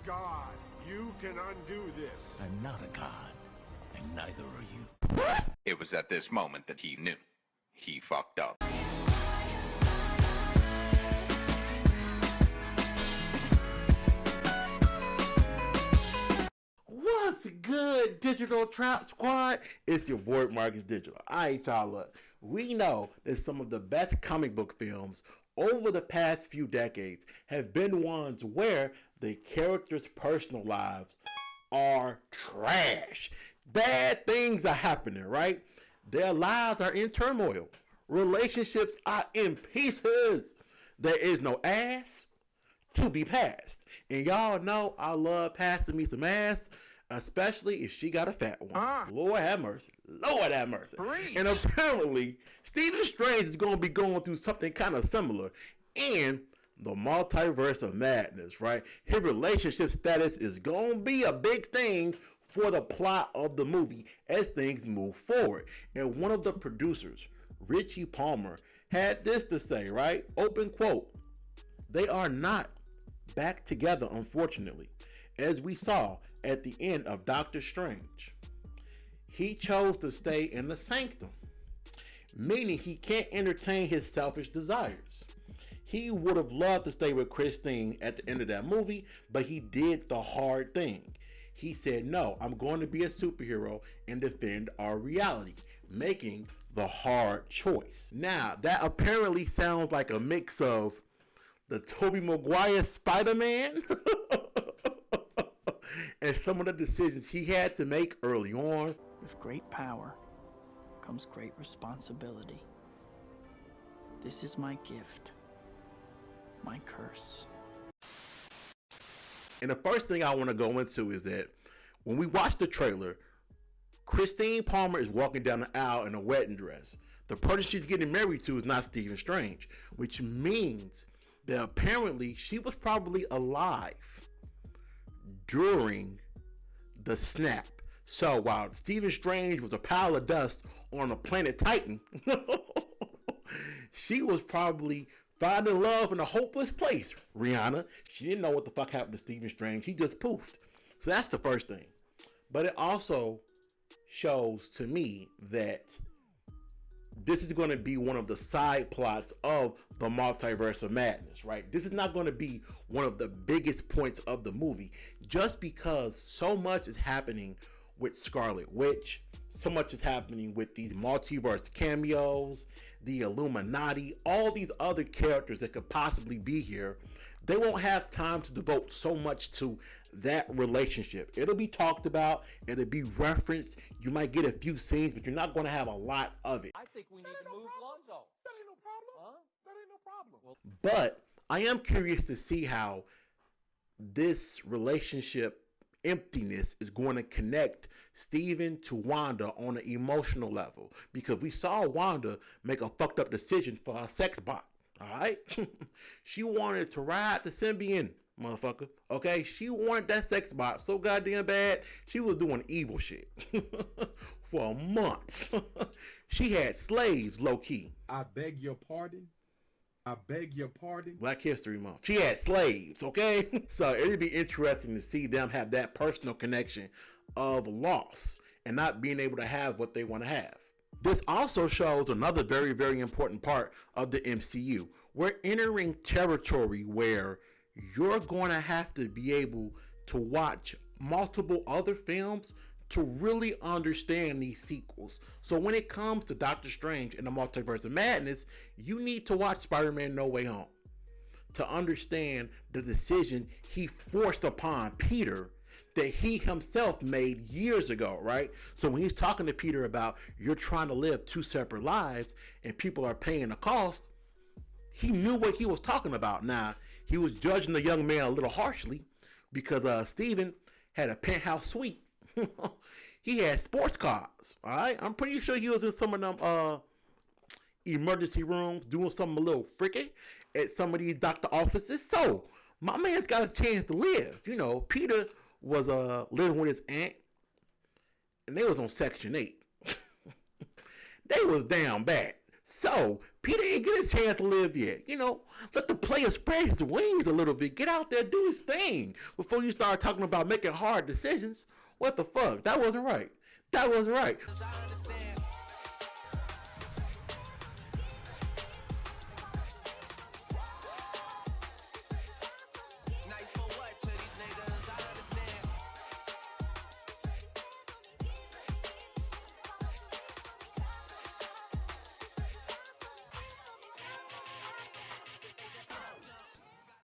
god. You can undo this. I'm not a god, and neither are you. It was at this moment that he knew. He fucked up. What's good, Digital Trap Squad? It's your boy Marcus Digital. Alright, y'all, look. We know that some of the best comic book films over the past few decades have been ones where the characters' personal lives are trash. Bad things are happening, right? Their lives are in turmoil. Relationships are in pieces. There is no ass to be passed. And y'all know I love passing me some ass, especially if she got a fat one. Lord have mercy. Lord have mercy. And apparently, Stephen Strange is going to be going through something kind of similar in the Multiverse of Madness, right? His relationship status is going to be a big thing for the plot of the movie as things move forward. And one of the producers, Richie Palmer, had this to say, right? Open quote. They are not back together, unfortunately, as we saw at the end of Doctor Strange. He chose to stay in the sanctum, meaning he can't entertain his selfish desires. He would have loved to stay with Christine at the end of that movie, but he did the hard thing. He said, no, I'm going to be a superhero and defend our reality, making the hard choice. Now, that apparently sounds like a mix of the Tobey Maguire Spider-Man and some of the decisions he had to make early on. With great power comes great responsibility. This is my gift, my curse. And the first thing I want to go into is that when we watch the trailer, Christine Palmer is walking down the aisle in a wedding dress. The person she's getting married to is not Stephen Strange, which means that apparently she was probably alive during the snap. So while Stephen Strange was a pile of dust on the planet Titan, she was probably finding love in a hopeless place, Rihanna. She didn't know what the fuck happened to Stephen Strange. He just poofed. So that's the first thing. But it also shows to me that this is going to be one of the side plots of the Multiverse of Madness, right? This is not going to be one of the biggest points of the movie, just because so much is happening with Scarlet Witch, so much is happening with these multiverse cameos, the Illuminati, all these other characters that could possibly be here. They won't have time to devote so much to that relationship. It'll be talked about, it'll be referenced, you might get a few scenes, but you're not going to have a lot of it. I think we need to move Lonzo. That ain't no problem. Huh? That ain't no problem. But I am curious to see how this relationship emptiness is going to connect Steven to Wanda on an emotional level, because we saw Wanda make a fucked up decision for her sex bot. Alright? She wanted to ride the Symbian, motherfucker. Okay? She wanted that sex bot so goddamn bad, she was doing evil shit for months. She had slaves, low key. I beg your pardon. I beg your pardon. Black History Month. She had slaves, okay? So it'd be interesting to see them have that personal connection of loss and not being able to have what they want to have. This also shows another very, very important part of the MCU. We're entering territory where you're going to have to be able to watch multiple other films to really understand these sequels. So when it comes to Doctor Strange and the Multiverse of Madness, you need to watch Spider-Man No Way Home to understand the decision he forced upon Peter that he himself made years ago, right? So when he's talking to Peter about you're trying to live two separate lives and people are paying the cost, he knew what he was talking about. Now, he was judging the young man a little harshly because Steven had a penthouse suite. He had sports cars, all right? I'm pretty sure he was in some of them emergency rooms doing something a little freaky at some of these doctor offices. So my man's got a chance to live. You know, Peter was living with his aunt, and they was on Section 8. They was down bad. So, Peter ain't get a chance to live yet. You know, let the player spread his wings a little bit. Get out there, do his thing before you start talking about making hard decisions. What the fuck? That wasn't right. That wasn't right.